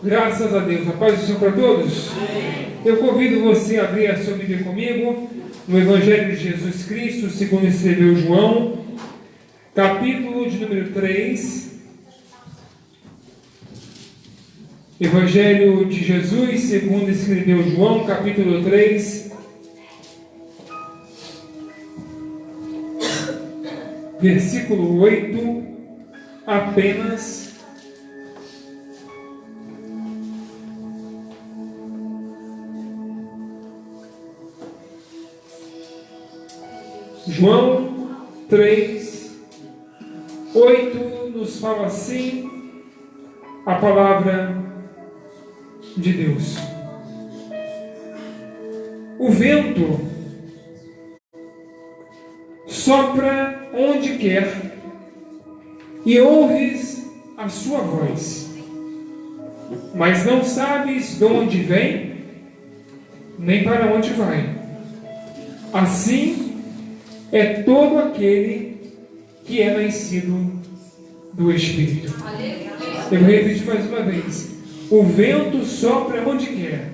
Graças a Deus. A paz do Senhor para todos. Eu convido você a abrir a sua Bíblia comigo no Evangelho de Jesus Cristo, segundo escreveu João, capítulo de número 3. Evangelho de Jesus, segundo escreveu João, capítulo 3. Versículo 8, apenas. João 3, 8 nos fala assim a palavra de Deus. O vento sopra onde quer e ouves a sua voz, mas não sabes de onde vem, nem para onde vai. Assim é todo aquele que é nascido do Espírito. Eu vou repetir mais uma vez. O vento sopra onde quer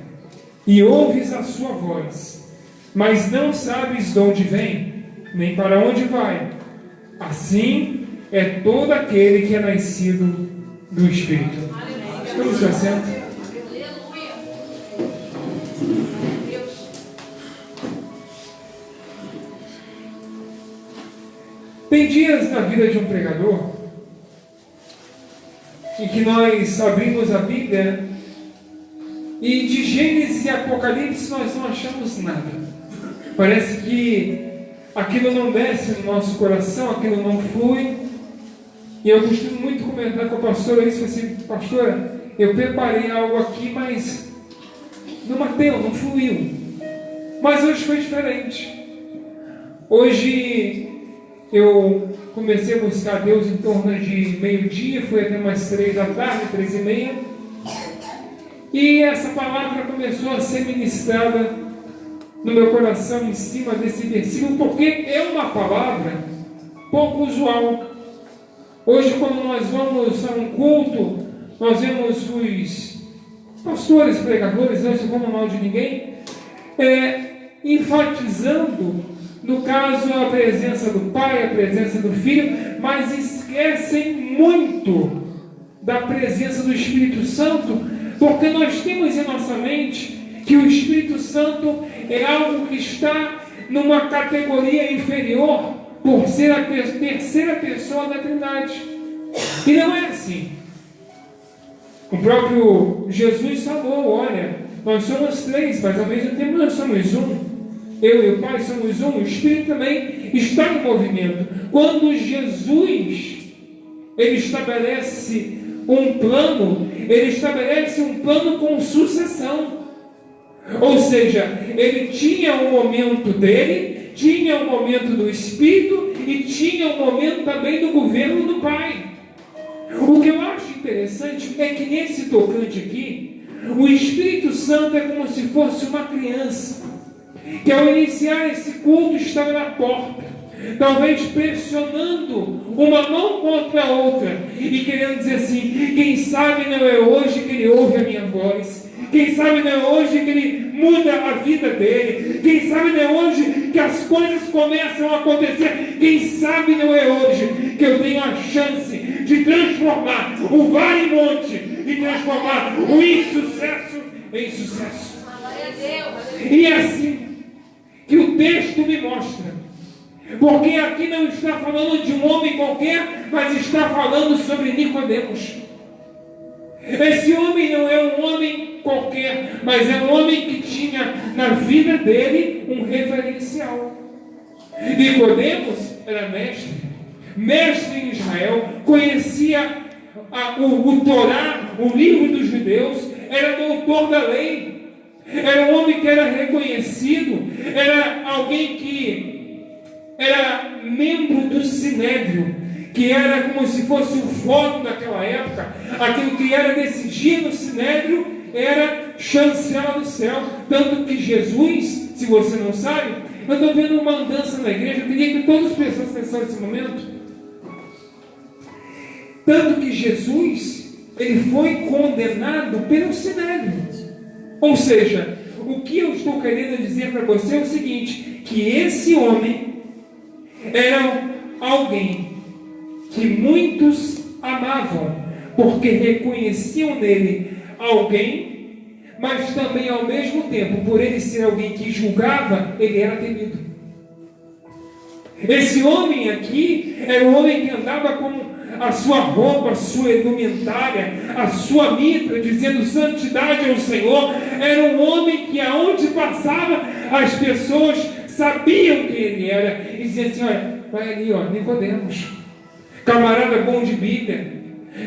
e ouves a sua voz, mas não sabes de onde vem, nem para onde vai. Assim é todo aquele que é nascido do Espírito. Vamos se assentar. Tem dias na vida de um pregador em que nós abrimos a Bíblia e de Gênesis e Apocalipse nós não achamos nada. Parece que aquilo não desce no nosso coração, aquilo não flui. E eu costumo muito comentar com a pastora isso, assim, pastora, eu preparei algo aqui, mas não bateu, não fluiu. Mas hoje foi diferente. Hoje eu comecei a buscar Deus em torno de meio-dia, foi até mais 3 da tarde, 3:30. E essa palavra começou a ser ministrada no meu coração em cima desse versículo, porque é uma palavra pouco usual. Hoje, quando nós vamos a um culto, nós vemos os pastores, pregadores, não se como mal de ninguém, enfatizando, no caso, a presença do Pai, a presença do Filho, mas esquecem muito da presença do Espírito Santo, porque nós temos em nossa mente que o Espírito Santo é algo que está numa categoria inferior por ser a terceira pessoa da Trindade. E não é assim. O próprio Jesus falou, olha, nós somos 3, mas ao mesmo tempo nós somos um. Eu e o Pai somos um, o Espírito também está em movimento. Quando Jesus ele estabelece um plano, ele estabelece um plano com sucessão. Ou seja, ele tinha um momento dele, tinha um momento do Espírito e tinha um momento também do governo do Pai. O que eu acho interessante é que nesse tocante aqui, o Espírito Santo é como se fosse uma criança que ao iniciar esse culto estava na porta, talvez pressionando uma mão contra a outra e querendo dizer assim, quem sabe não é hoje que ele ouve a minha voz, quem sabe não é hoje que ele muda a vida dele, quem sabe não é hoje que as coisas começam a acontecer, quem sabe não é hoje que eu tenho a chance de transformar o vale em monte e transformar o insucesso em sucesso. E é assim que o texto me mostra, porque aqui não está falando de um homem qualquer, mas está falando sobre Nicodemos. Esse homem não é um homem qualquer, mas é um homem que tinha na vida dele um referencial. Nicodemos era mestre em Israel, conhecia o Torá, o livro dos judeus, era doutor da lei. Era um homem que era reconhecido, era alguém que era membro do Sinédrio, que era como se fosse o fórum daquela época. Aquilo que era decidido no Sinédrio era chancela do céu. Tanto que Jesus, se você não sabe, eu estou vendo uma andança na igreja, eu queria que todas as pessoas pensassem nesse momento. Tanto que Jesus, ele foi condenado pelo Sinédrio. Ou seja, o que eu estou querendo dizer para você é o seguinte, que esse homem era alguém que muitos amavam, porque reconheciam nele alguém, mas também ao mesmo tempo, por ele ser alguém que julgava, ele era temido. Esse homem aqui era um homem que andava com a sua roupa, a sua indumentária, a sua mitra, dizendo santidade ao Senhor. Era um homem que aonde passava, as pessoas sabiam quem ele era, e diziam assim, olha, vai ali, ó, Nicodemos, camarada bom de Bíblia,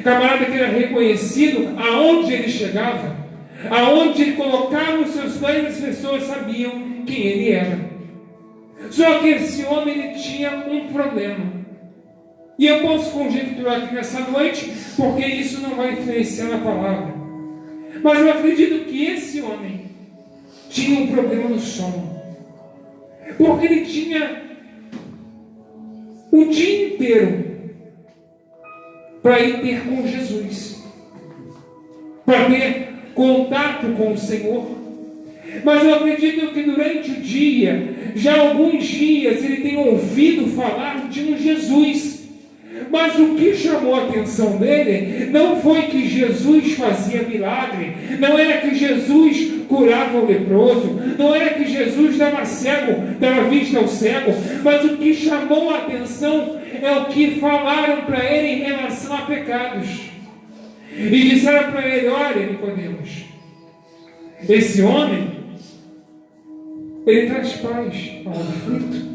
camarada que era reconhecido aonde ele chegava, aonde ele colocava os seus pés, as pessoas sabiam quem ele era. Só que esse homem, ele tinha um problema. E eu posso conjecturar aqui nessa noite, porque isso não vai influenciar na palavra. Mas eu acredito que esse homem tinha um problema no sono. Porque ele tinha o dia inteiro para ir ter com Jesus, para ter contato com o Senhor. Mas eu acredito que durante o dia, já alguns dias, ele tem ouvido falar de um Jesus. Mas o que chamou a atenção dele não foi que Jesus fazia milagre, não era que Jesus curava o leproso, não era que Jesus dava vista ao cego, mas o que chamou a atenção é o que falaram para ele em relação a pecados. E disseram para ele, olha, Nicodemos, esse homem, ele traz paz ao aflito,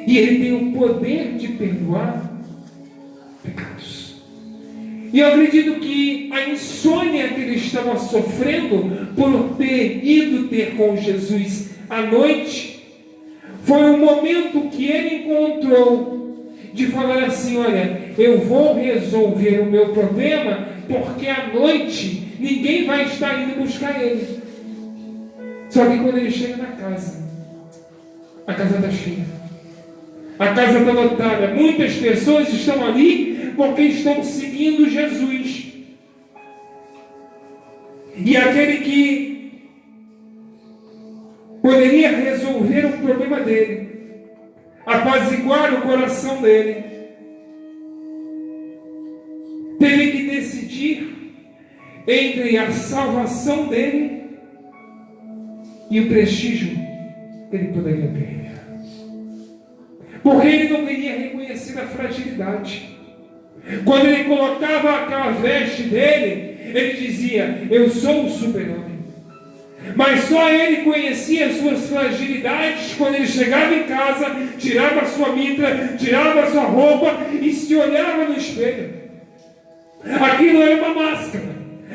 e ele tem o poder de perdoar pecados. E eu acredito que a insônia que ele estava sofrendo por ter ido ter com Jesus à noite, foi o momento que ele encontrou de falar assim, olha, eu vou resolver o meu problema, porque à noite ninguém vai estar indo buscar ele. Só que quando ele chega na casa, a casa está cheia, a casa está lotada, muitas pessoas estão ali porque estão seguindo Jesus. E aquele que poderia resolver o problema dele, apaziguar o coração dele, teve que decidir entre a salvação dele e o prestígio que ele poderia perder. Porque ele não queria reconhecer a fragilidade. Quando ele colocava aquela veste dele, ele dizia, eu sou o super-homem. Mas só ele conhecia as suas fragilidades quando ele chegava em casa, tirava a sua mitra, tirava a sua roupa e se olhava no espelho. Aquilo era uma máscara.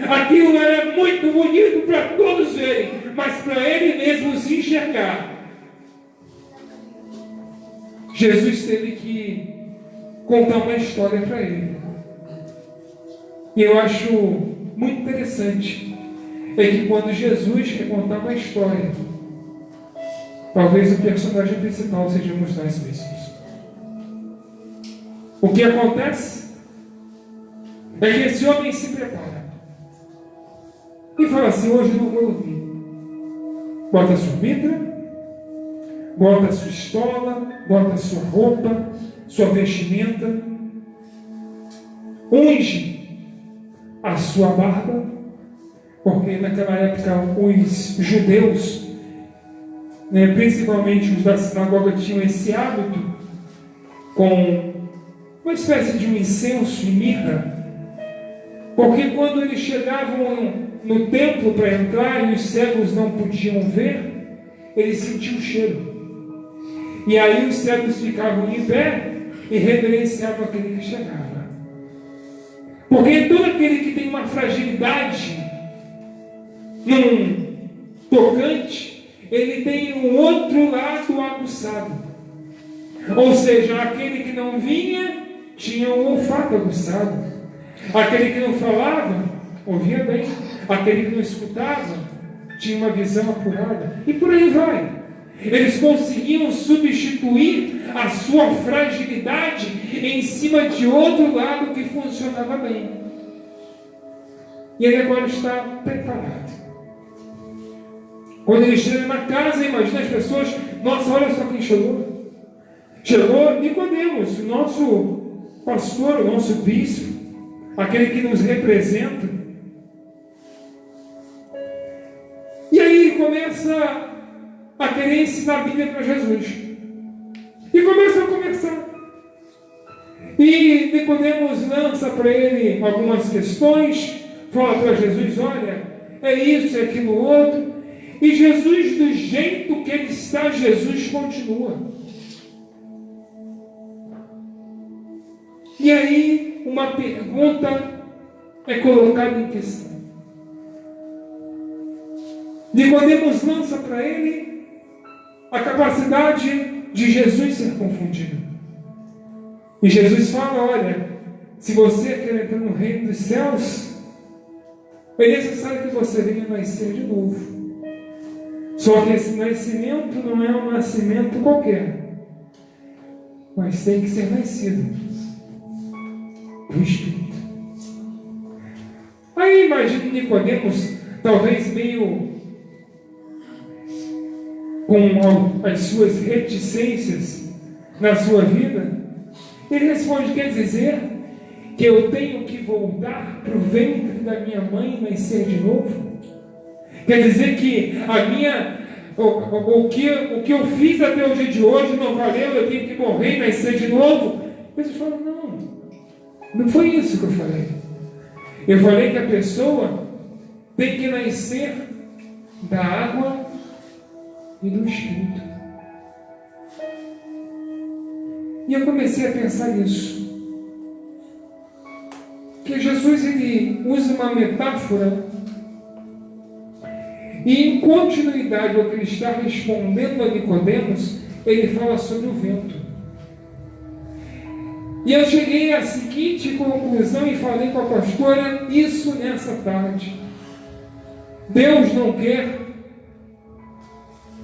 Aquilo era muito bonito para todos verem, mas para ele mesmo se enxergar. Jesus teve que contar uma história para ele. E eu acho muito interessante é que quando Jesus quer contar uma história, talvez o personagem principal sejamos nós mesmos. O que acontece é que esse homem se prepara e fala assim, hoje eu não vou dormir. Bota a sua mitra, bota a sua estola, bota a sua roupa, sua vestimenta, unge a sua barba, porque naquela época os judeus, principalmente os da sinagoga, tinham esse hábito com uma espécie de um incenso e mirra, porque quando eles chegavam no templo para entrar e os cegos não podiam ver, eles sentiam o cheiro. E aí os cegos ficavam em pé e reverenciavam aquele que chegava. Porque todo aquele que tem uma fragilidade num tocante, ele tem um outro lado aguçado. Ou seja, aquele que não vinha tinha um olfato aguçado. Aquele que não falava, ouvia bem. Aquele que não escutava, tinha uma visão apurada. E por aí vai. Eles conseguiam substituir a sua fragilidade em cima de outro lado que funcionava bem. E ele agora está preparado. Quando ele chega na casa, imagina as pessoas, nossa, olha só quem chegou. Chegou Nicodemos, o nosso pastor, o nosso bispo, aquele que nos representa. E aí ele começa a querer ensinar a Bíblia para Jesus. E começa a conversar. E Nicodemos lança para ele algumas questões, fala para Jesus, olha, é isso, é aquilo outro. E Jesus, do jeito que ele está, Jesus continua. E aí, uma pergunta é colocada em questão. Nicodemos lança para ele a capacidade de Jesus ser confundido. E Jesus fala, olha, se você quer entrar no reino dos céus, é necessário que você venha nascer de novo. Só que esse nascimento não é um nascimento qualquer, mas tem que ser nascido do Espírito. Aí imagina Nicodemos, talvez meio com as suas reticências na sua vida, ele responde, quer dizer que eu tenho que voltar para o ventre da minha mãe e nascer de novo? Quer dizer que o que eu fiz até o dia de hoje não valeu, eu tenho que morrer e nascer de novo? Jesus fala, não foi isso que eu falei. Eu falei que a pessoa tem que nascer da água e do Espírito. E eu comecei a pensar nisso. Que Jesus, ele usa uma metáfora e em continuidade ao que ele está respondendo a Nicodemos, ele fala sobre o vento. E eu cheguei à seguinte conclusão e falei com a pastora isso nessa tarde. Deus não quer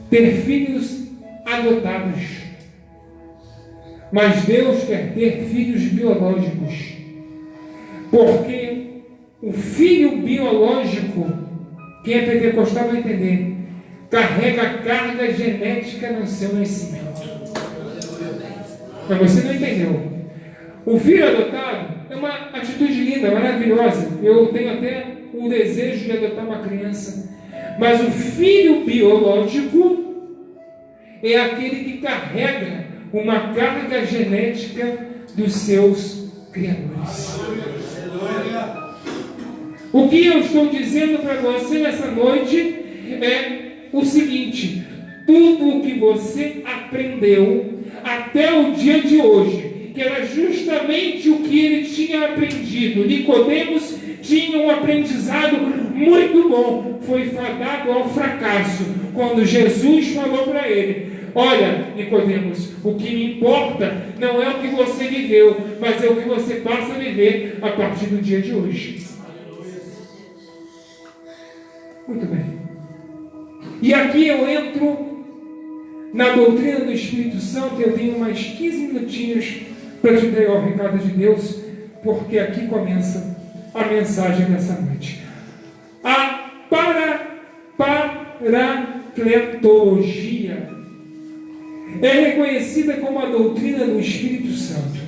ter filhos adotados, mas Deus quer ter filhos biológicos. Porque o filho biológico, quem é pentecostal vai entender, carrega carga genética no seu nascimento. Mas você não entendeu. O filho adotado é uma atitude linda, maravilhosa. Eu tenho até o desejo de adotar uma criança. Mas o filho biológico é aquele que carrega uma carga genética dos seus criadores. O que eu estou dizendo para você nessa noite é o seguinte: tudo o que você aprendeu até o dia de hoje, que era justamente o que ele tinha aprendido, Nicodemos tinha um aprendizado muito bom, foi fadado ao fracasso, quando Jesus falou para ele: olha, Nicodemos, o que me importa não é o que você viveu, mas é o que você passa a viver a partir do dia de hoje. Muito bem. E aqui eu entro na doutrina do Espírito Santo. Eu tenho mais 15 minutinhos para te entregar o recado de Deus, porque aqui começa a mensagem dessa noite. A paracletologia é reconhecida como a doutrina do Espírito Santo.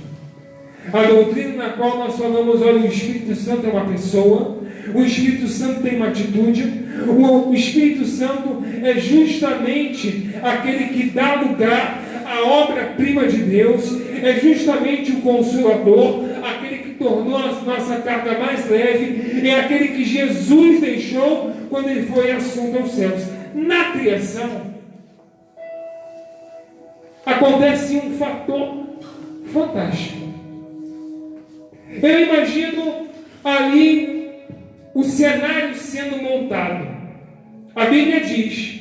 A doutrina na qual nós falamos, olha, o Espírito Santo é uma pessoa, o Espírito Santo tem uma atitude, o Espírito Santo é justamente aquele que dá lugar à obra-prima de Deus, é justamente o Consolador, aquele que tornou a nossa carga mais leve, é aquele que Jesus deixou quando ele foi assunto aos céus. Na criação, acontece um fator fantástico. Eu imagino ali o cenário sendo montado. A Bíblia diz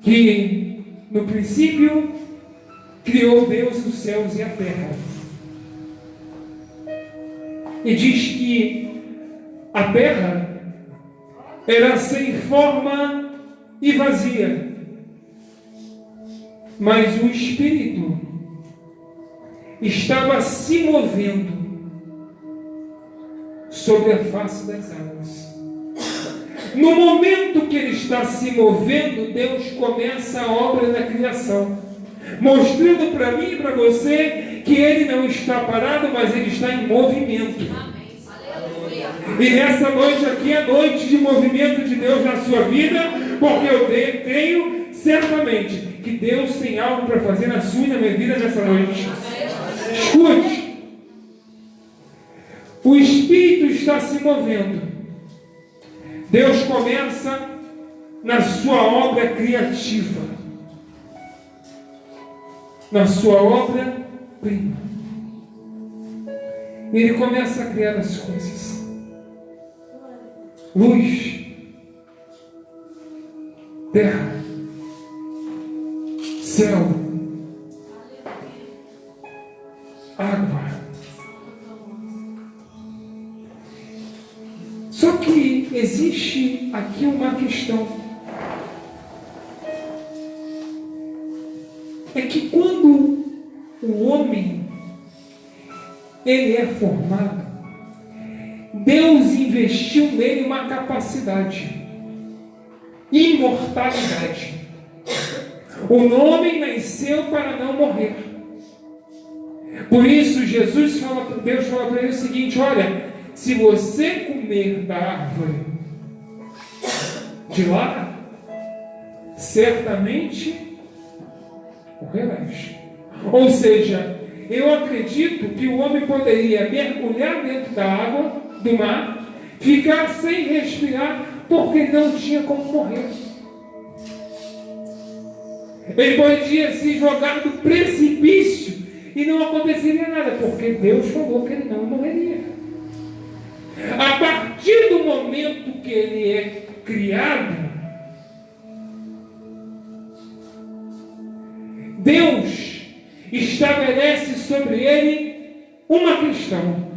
que no princípio criou Deus os céus e a terra. E diz que a terra era sem forma e vazia, mas o Espírito estava se movendo sobre a face das águas. No momento que ele está se movendo, Deus começa a obra da criação, mostrando para mim e para você que ele não está parado, mas ele está em movimento. E nessa noite aqui é noite de movimento de Deus na sua vida, porque eu creio certamente que Deus tem algo para fazer na sua e na minha vida nessa noite. Escute. O Espírito está se movendo. Deus começa na sua obra criativa, na sua obra-prima. Ele começa a criar as coisas. Luz, terra, céu, água. Só que existe aqui uma questão. É que quando o homem ele é formado, Deus investiu nele uma capacidade, imortalidade. O homem nasceu para não morrer. Por isso Deus fala para ele o seguinte: olha, se você comer da árvore de lá, certamente morrerás. Ou seja, eu acredito que o homem poderia mergulhar dentro da água do mar, ficar sem respirar, porque não tinha como morrer. Ele podia se jogar do precipício e não aconteceria nada, porque Deus falou que ele não morreria. A partir do momento que ele é criado, Deus estabelece sobre ele uma questão.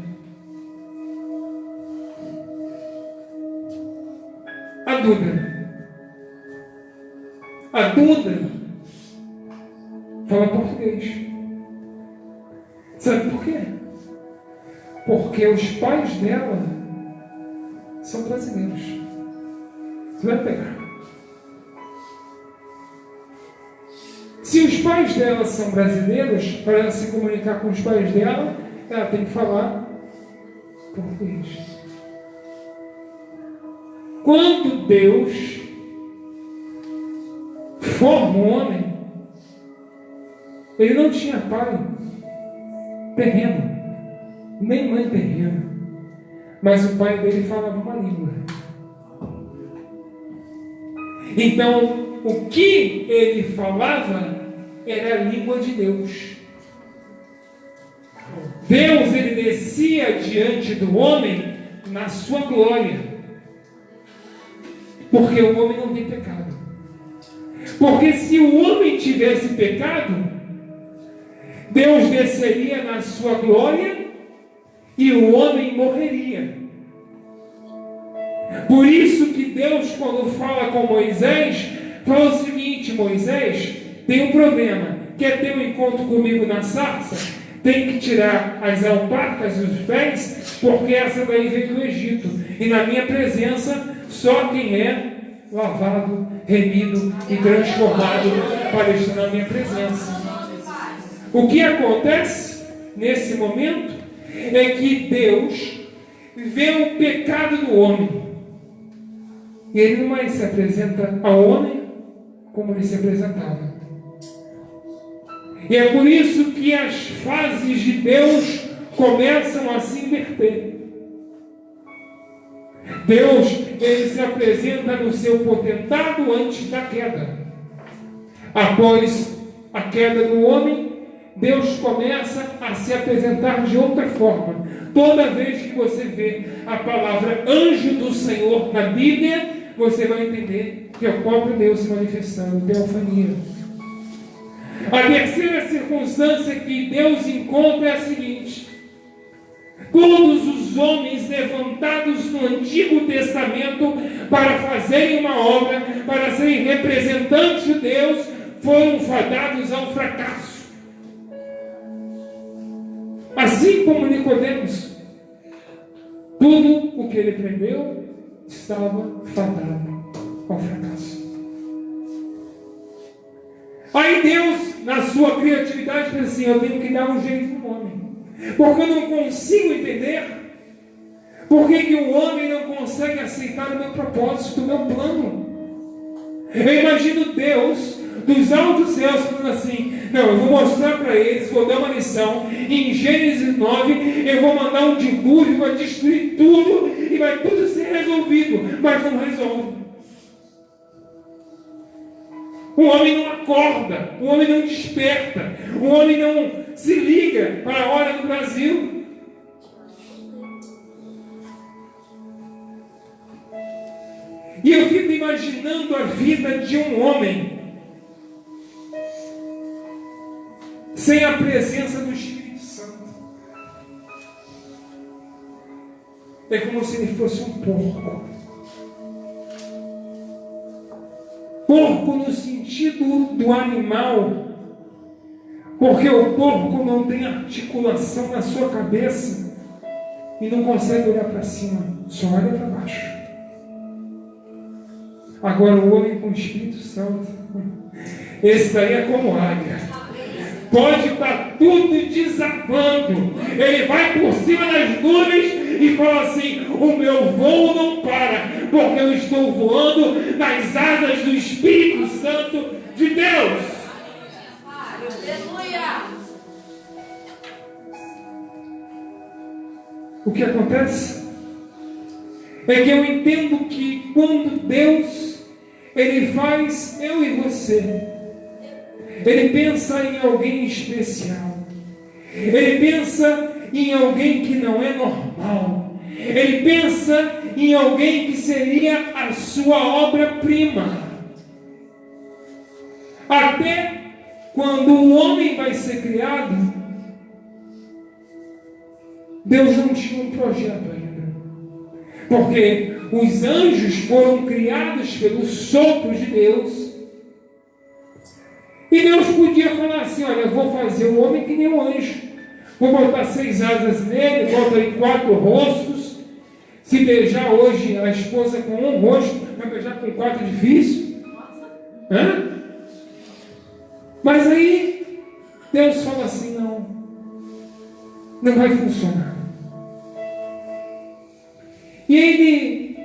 A Duda fala português. Sabe por quê? Porque os pais dela são brasileiros. Você vai pegar. Se os pais dela são brasileiros, para ela se comunicar com os pais dela, ela tem que falar português. Quando Deus forma um homem, ele não tinha pai terreno, nem mãe terrena, mas o pai dele falava uma língua. Então, o que ele falava era a língua de Deus. Deus, ele descia diante do homem na sua glória, porque o homem não tem pecado. Porque se o homem tivesse pecado, Deus desceria na sua glória e o homem morreria. Por isso que Deus, quando fala com Moisés, fala o seguinte: Moisés, tem um problema. Quer ter um encontro comigo na sarça? Tem que tirar as alparcas e os pés, porque essa daí veio do Egito. E na minha presença, só quem é lavado, remido e transformado para estar na minha presença. O que acontece nesse momento é que Deus vê o pecado do homem. E ele não mais se apresenta ao homem como ele se apresentava. E é por isso que as fases de Deus começam a se inverter. Deus, ele se apresenta no seu potentado antes da queda. Após a queda do homem, Deus começa a se apresentar de outra forma. Toda vez que você vê a palavra anjo do Senhor na Bíblia, você vai entender que é o próprio Deus se manifestando, teofania. A terceira circunstância que Deus encontra é a seguinte: todos os homens levantados no Antigo Testamento para fazerem uma obra, para serem representantes de Deus, foram fadados ao fracasso. Assim como Nicodemos, tudo o que ele aprendeu estava fadado ao fracasso. Aí Deus, na sua criatividade, pensa assim: eu tenho que dar um jeito no homem, porque eu não consigo entender por que o homem não consegue aceitar o meu propósito, o meu plano. Eu imagino Deus dos altos céus falando assim: não, eu vou mostrar para eles, vou dar uma lição. Em Gênesis 9, eu vou mandar um dilúvio, vai destruir tudo e vai tudo ser resolvido, mas não resolve. O homem não acorda, o homem não desperta, o homem não se liga para a hora do Brasil. E eu fico imaginando a vida de um homem sem a presença do Espírito Santo. É como se ele fosse um porco. Porco no sentido do animal, porque o porco não tem articulação na sua cabeça e não consegue olhar para cima, só olha para baixo. Agora o homem com o Espírito Santo, esse daí é como águia. Pode estar tudo desabando, ele vai por cima das nuvens e fala assim: o meu voo não para, porque eu estou voando nas asas do Espírito Santo de Deus. Aleluia! O que acontece é que eu entendo que quando Deus Ele faz eu e você, Ele pensa em alguém especial, Ele pensa em alguém que não é normal, Ele pensa em alguém que seria a sua obra-prima. Até quando o homem vai ser criado, Deus não tinha um projeto ainda, porque os anjos foram criados pelo sopro de Deus. E Deus podia falar assim: olha, eu vou fazer o homem que nem um anjo. Vou botar 6 asas nele, bota aí 4 rostos. Se beijar hoje a esposa com um rosto, vai beijar com 4 difícil. Hã? Mas aí Deus fala assim: não vai funcionar. E ele,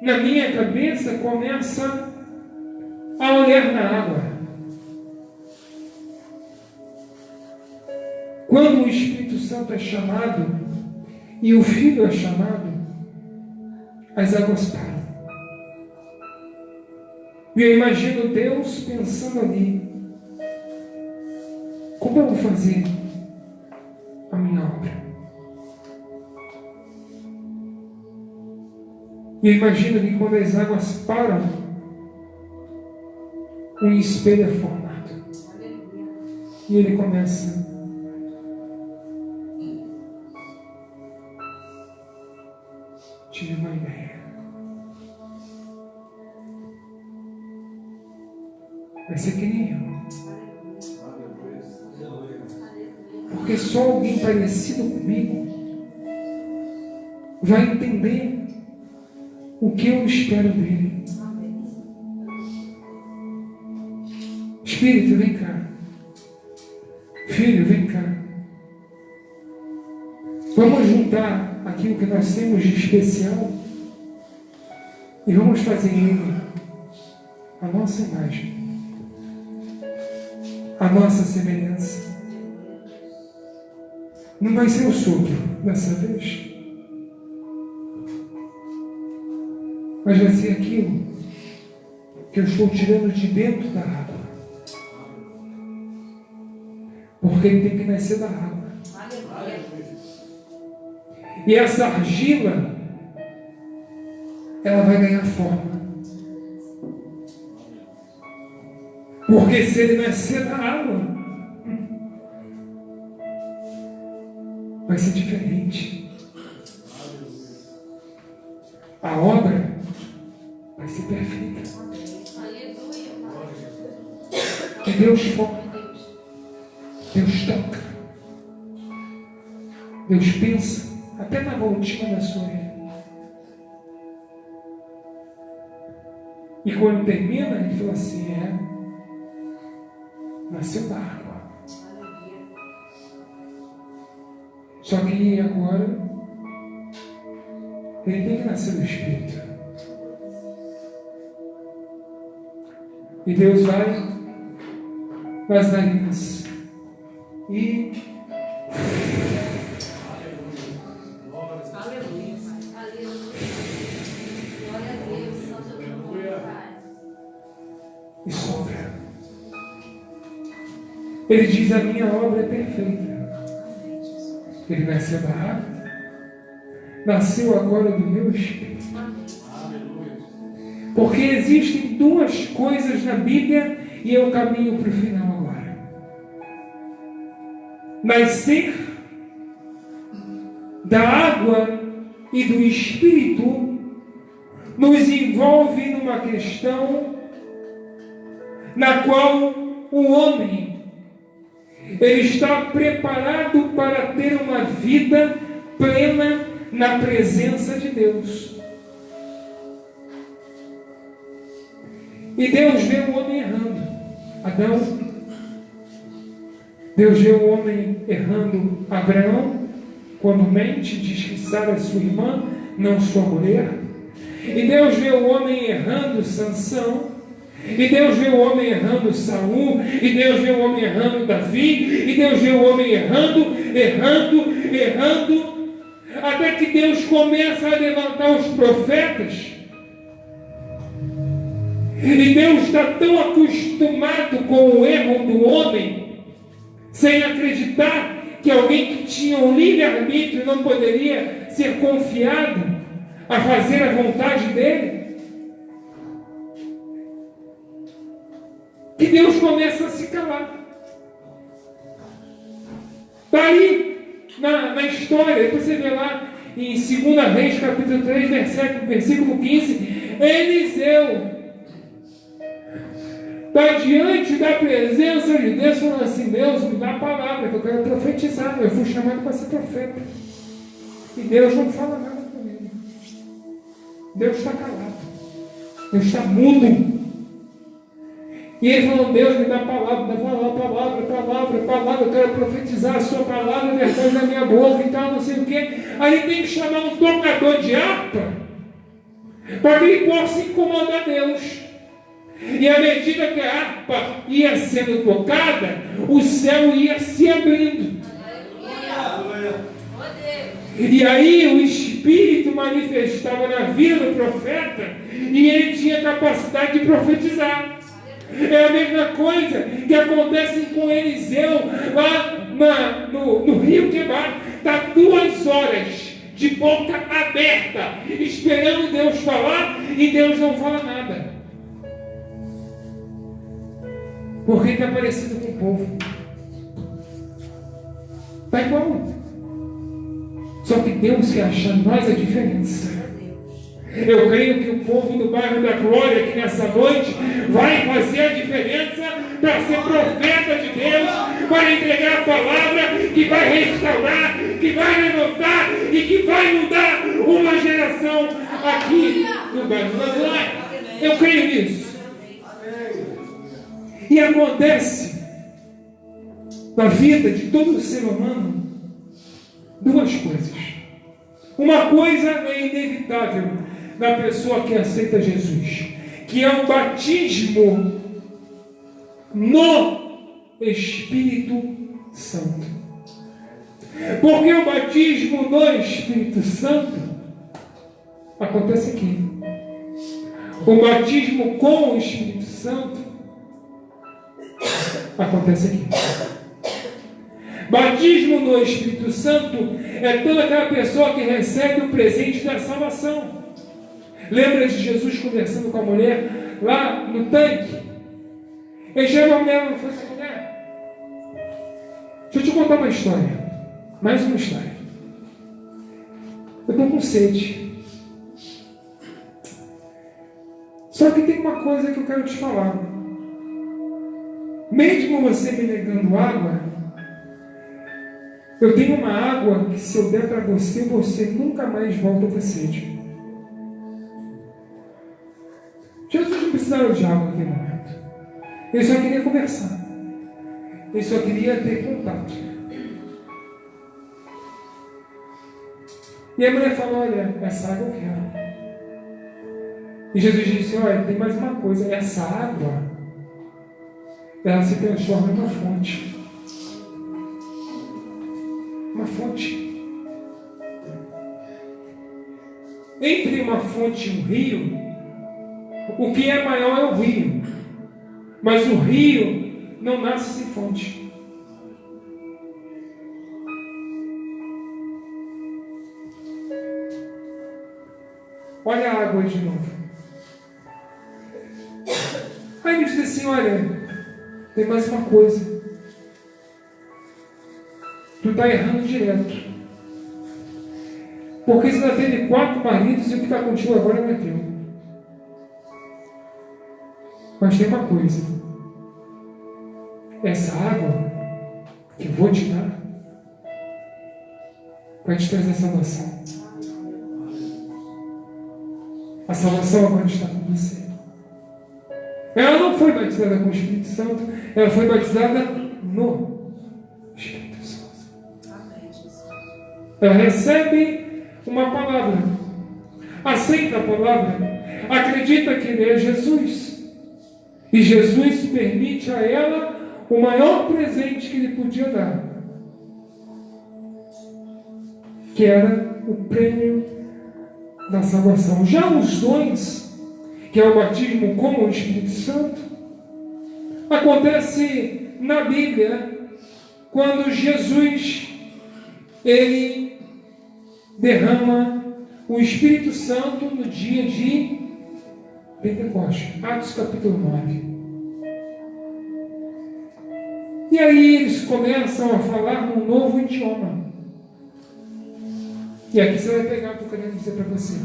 na minha cabeça, começa a olhar na água. Quando o Espírito Santo é chamado e o Filho é chamado, as águas param. E eu imagino Deus pensando ali: como eu vou fazer a minha obra? E eu imagino que quando as águas param, um espelho é formado. E ele começa: tive uma ideia. Vai ser que nem eu. Porque só alguém parecido comigo vai entender o que eu espero dele. Espírito, vem cá. Filho, vem cá. Vamos juntar aquilo que nós temos de especial e vamos fazer ele a nossa imagem, a nossa semelhança. Não vai ser o sopro dessa vez, mas vai ser aquilo que eu estou tirando de dentro da água, porque ele tem que nascer da água. E essa argila, ela vai ganhar forma, porque se ele nascer da água, vai ser diferente. A obra vai ser perfeita. Que Deus foca, Deus toca, Deus pensa até na voltinha da sua vida. E quando termina, ele fala assim, nasceu da água. Só que agora, ele tem que nascer do Espírito. E Deus vai nas narinas e e sopra. Ele diz, a minha obra é perfeita. Ele nasceu da água, nasceu agora do meu Espírito. Porque existem duas coisas na Bíblia e eu caminho para o final agora. Nascer da água e do Espírito nos envolve numa questão na qual o homem ele está preparado para ter uma vida plena na presença de Deus. E Deus vê o homem errando. Adão. Deus vê o homem errando. Abraão, quando mente, diz que Sara é sua irmã, não sua mulher. E Deus vê o homem errando Sansão. E Deus vê o homem errando Saul. E Deus vê o homem errando Davi. E Deus vê o homem errando. Até que Deus começa a levantar os profetas. E Deus está tão acostumado com o erro do homem, sem acreditar que alguém que tinha um livre-arbítrio não poderia ser confiado a fazer a vontade dele, que Deus começa a se calar. Está aí na história, depois você vê lá em 2 Reis, capítulo 3, versículo 15, Eliseu está diante da presença de Deus, falando assim, Deus, me dá a palavra, que eu quero profetizar, eu fui chamado para ser profeta. E Deus não fala nada comigo. Deus está calado. Deus está mudo. E ele falou, Deus, me dá a palavra, eu quero profetizar a sua palavra, a verdade da minha boca e tal, não sei o quê. Aí tem que chamar um tocador de harpa, para que ele possa incomodar Deus. E à medida que a harpa ia sendo tocada, o céu ia se abrindo. E aí o Espírito manifestava na vida do profeta e ele tinha capacidade de profetizar. É a mesma coisa que acontece com Eliseu lá no rio Quebar. Está 2 horas de boca aberta, esperando Deus falar, e Deus não fala nada. Porque está parecido com o povo. Está igual. Só que Deus quer achar em nós a diferença. Eu creio que o povo do bairro da Glória, aqui nessa noite, vai fazer a diferença para ser profeta de Deus, para entregar a palavra que vai restaurar, que vai levantar e que vai mudar uma geração aqui no bairro da Glória. Eu creio nisso. E acontece na vida de todo ser humano 2 coisas. Uma coisa é inevitável na pessoa que aceita Jesus, que é o batismo no Espírito Santo. Porque o batismo no Espírito Santo acontece aqui. O batismo com o Espírito Santo acontece aqui. Batismo no Espírito Santo é toda aquela pessoa que recebe o presente da salvação. Lembra de Jesus conversando com a mulher lá no tanque? Ele chama a mulher e falou assim, mulher, deixa eu te contar uma história. Mais uma história. Eu estou com sede. Só que tem uma coisa que eu quero te falar. Mesmo você me negando água, eu tenho uma água que se eu der para você, você nunca mais volta a ter sede. Jesus não precisa precisava de água naquele momento. Ele só queria conversar. Ele só queria ter contato. E a mulher falou: olha, essa água eu quero. E Jesus disse: olha, tem mais uma coisa. Essa água, ela se transforma em uma fonte. Uma fonte. Entre uma fonte e um rio, o que é maior é o rio. Mas o rio não nasce sem fonte. Olha a água de novo. Aí ele diz assim: olha, tem mais uma coisa. Tu está errando direto. Porque você já teve 4 maridos e o que está contigo agora não é teu. Mas tem uma coisa. Essa água que eu vou te dar vai te trazer salvação. A salvação agora está com você. Ela não foi batizada com o Espírito Santo, ela foi batizada no Espírito Santo. Ela recebe uma palavra, aceita a palavra, acredita que ele é Jesus, e Jesus permite a ela o maior presente que ele podia dar, que era o prêmio da salvação. Já os dons, que é o batismo com o Espírito Santo, acontece na Bíblia quando Jesus ele derrama o Espírito Santo no dia de Pentecostes, Atos capítulo 9. E aí eles começam a falar num novo idioma. E aqui você vai pegar o que eu quero dizer para você.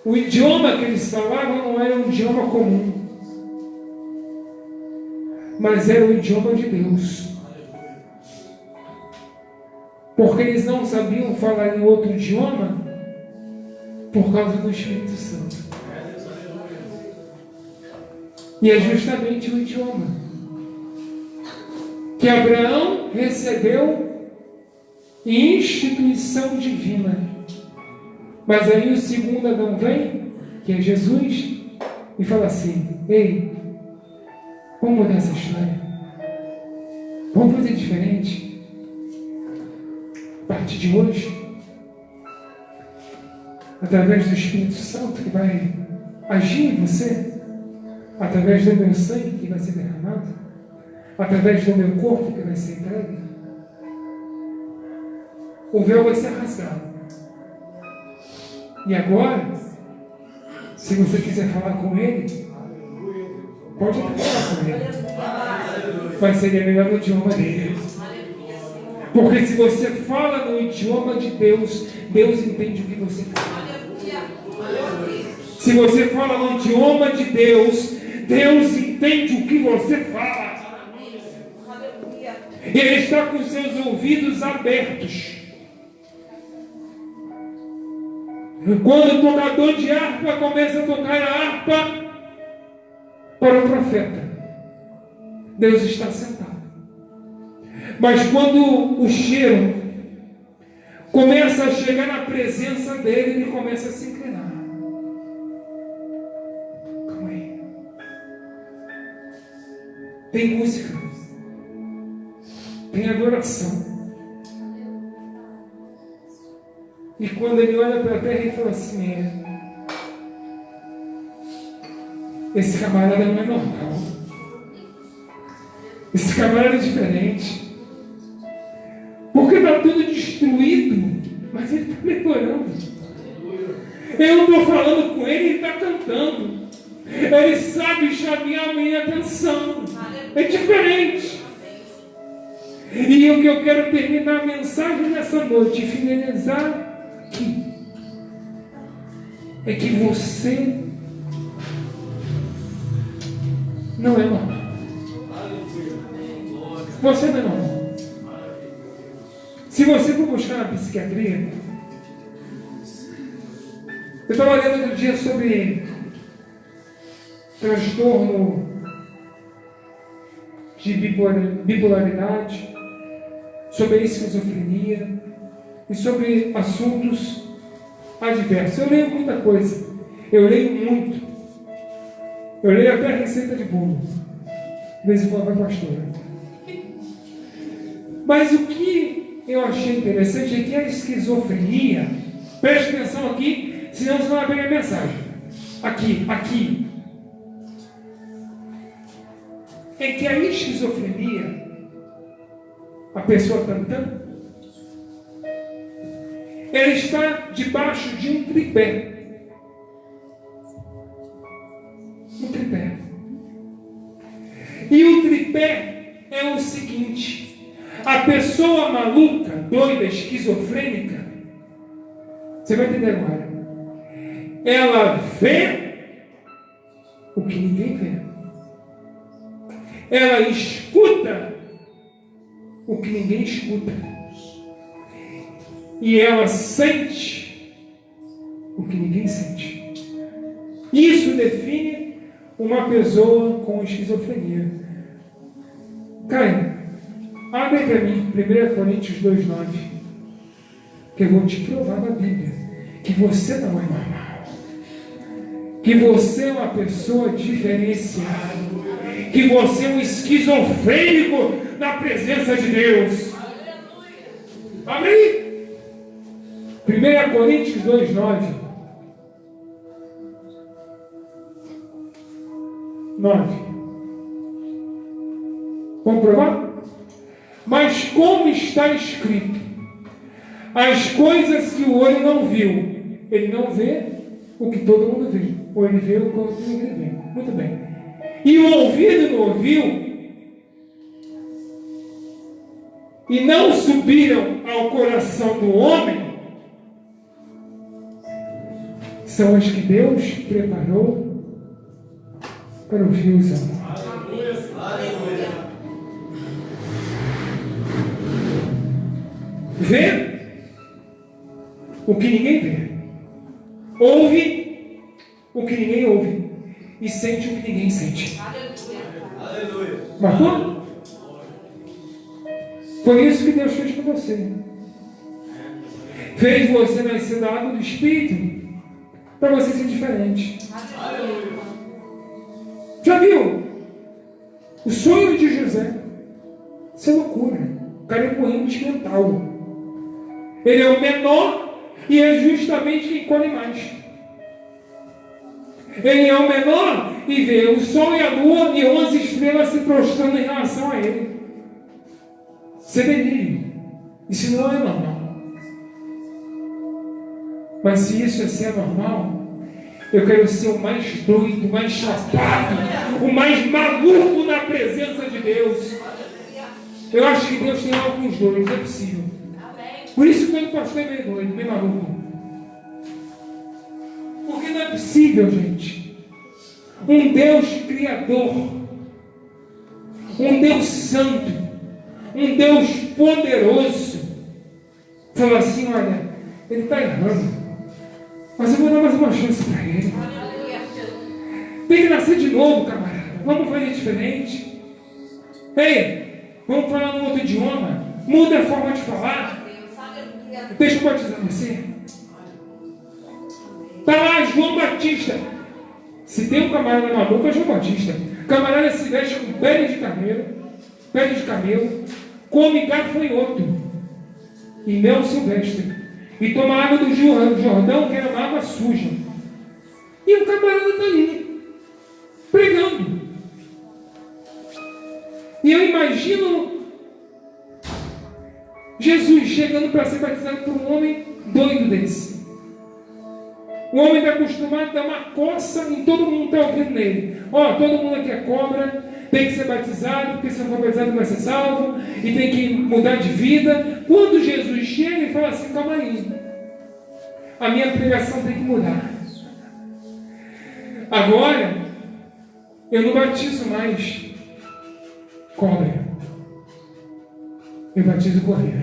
O idioma que eles falavam não era um idioma comum, mas era o idioma de Deus. Porque eles não sabiam falar em outro idioma por causa do Espírito Santo. E é justamente o idioma que Abraão recebeu em instituição divina. Mas aí o segundo Adão vem, que é Jesus, e fala assim: ei, vamos mudar essa história. Vamos fazer diferente. A partir de hoje, através do Espírito Santo que vai agir em você, através do meu sangue que vai ser derramado, através do meu corpo que vai ser entregue, o véu vai ser rasgado. E agora, se você quiser falar com ele, pode até falar com ele, mas seria melhor no idioma dele. Porque se você fala no idioma de Deus, Deus entende o que você fala. Se você fala no idioma de Deus, Deus entende o que você fala. Ele está com seus ouvidos abertos. Quando o tocador de harpa começa a tocar a harpa para o profeta, Deus está sentado. Mas quando o cheiro começa a chegar na presença dele, ele começa a se inclinar. Calma aí. Tem música, tem adoração. E quando ele olha para a terra, ele fala assim: esse camarada não é normal. Esse camarada é diferente. Porque está tudo destruído, mas ele está melhorando. Eu não estou falando com ele, ele está cantando. Ele sabe chamear a minha atenção. É diferente. E o que eu quero terminar a mensagem nessa noite, finalizar aqui, é que você não é normal. Você não é normal. Se você for buscar na psiquiatria, Eu estava lendo outro dia sobre transtorno de bipolaridade, sobre a esquizofrenia e sobre assuntos adversos. Eu leio muita coisa, eu leio muito. Eu leio até a receita de bolo. De vez em quando vai pastora. Mas o que eu achei interessante é que a esquizofrenia, preste atenção aqui, senão você não vai pegar a mensagem. Aqui. É que a esquizofrenia, a pessoa cantando, ela está debaixo de um tripé. Um tripé. E o tripé é o seguinte: a pessoa maluca, doida, esquizofrênica, você vai entender agora, ela vê o que ninguém vê. Ela escuta o que ninguém escuta. E ela sente o que ninguém sente. Isso define uma pessoa com esquizofrenia. Caio, abre para mim 1 Coríntios 2,9, que eu vou te provar na Bíblia que você não é normal, que você é uma pessoa diferenciada, que você é um esquizofrênico na presença de Deus. Abre aí 1 Coríntios 2,9. 9. Vamos provar? Mas como está escrito, as coisas que o olho não viu, ele não vê o que todo mundo vê, ou ele vê o que todo mundo vê. Muito bem. E o ouvido não ouviu, e não subiram ao coração do homem, são as que Deus preparou para os seus amores. Vê o que ninguém vê, ouve o que ninguém ouve, e sente o que ninguém sente. Aleluia. Marcou? Foi isso que Deus fez com você. Fez você nascer da água do Espírito para você ser diferente. Aleluia. Já viu? O sonho de José, isso é loucura. O cara é coente mental. Ele é o menor e é justamente quem colhe mais. Ele é o menor e vê o sol e a lua e 11 estrelas se prostrando em relação a ele. Isso é delírio. Isso não é normal. Mas se isso é ser normal, eu quero ser o mais doido, o mais chapado, o mais maluco na presença de Deus. Eu acho que Deus tem algo com os dois, não é possível. Por isso que o pastor é meio doido, meio maluco. Porque não é possível, gente. Um Deus criador, um Deus santo, um Deus poderoso, falou assim: olha, ele está errando, mas eu vou dar mais uma chance para ele. Tem que nascer de novo, camarada. Vamos fazer diferente. Ei, vamos falar num outro idioma. Muda a forma de falar. Deixa eu batizar você. Está lá João Batista. Se tem um camarada maluco, é João Batista. O camarada se veste com pele de camelo, come gafanhoto e mel silvestre, e toma água do Jordão, que era uma água suja. E o camarada está ali, pregando. E eu imagino Jesus chegando para ser batizado por um homem doido desse. O homem está acostumado a dar uma coça em todo mundo que está ouvindo nele. Ó, todo mundo aqui é cobra, tem que ser batizado, porque se não for batizado não vai ser salvo, e tem que mudar de vida. Quando Jesus chega e fala assim: calma aí, a minha pregação tem que mudar. Agora, eu não batizo mais cobra, eu batizo cordeiro.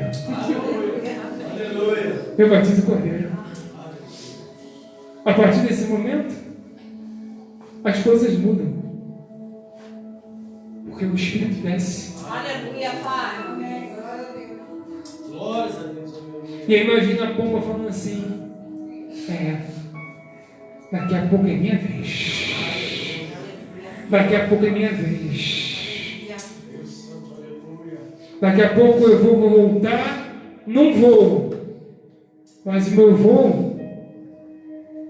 Eu batizo cordeiro. A partir desse momento, as coisas mudam. Porque o Espírito desce. Aleluia, Pai. Glórias a Deus. E aí imagina a pomba falando assim: daqui a pouco é minha vez. Daqui a pouco é minha vez. Daqui a pouco eu vou voltar num voo. Mas o meu voo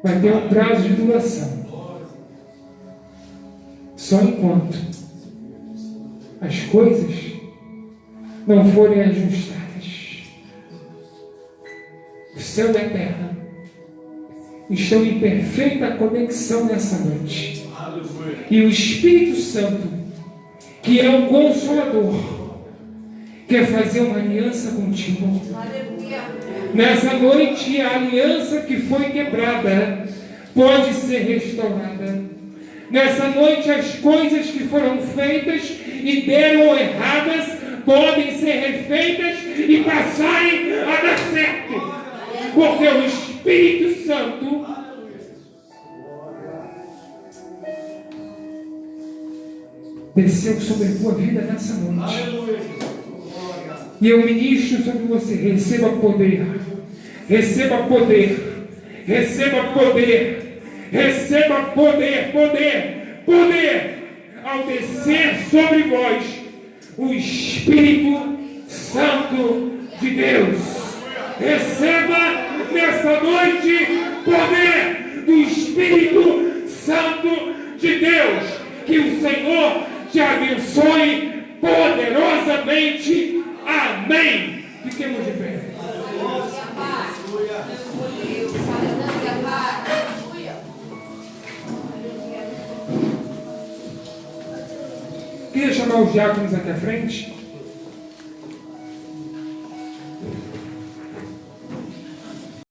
vai ter um prazo de duração. Só enquanto as coisas não forem ajustadas. O céu e a terra estão em perfeita conexão nessa noite. E o Espírito Santo, que é o Consolador, quer fazer uma aliança contigo. Nessa noite, a aliança que foi quebrada pode ser restaurada. Nessa noite, as coisas que foram feitas e deram erradas podem ser refeitas e passarem a dar certo. Porque o Espírito Santo desceu sobre a tua vida nessa noite. E eu ministro sobre você: receba poder, receba poder, receba poder, receba poder, poder, ao descer sobre vós o Espírito Santo de Deus. Receba nessa noite poder do Espírito Santo de Deus. Que o Senhor te abençoe poderosamente. Amém. Fiquemos de pé. Queria chamar os diáconos aqui à frente.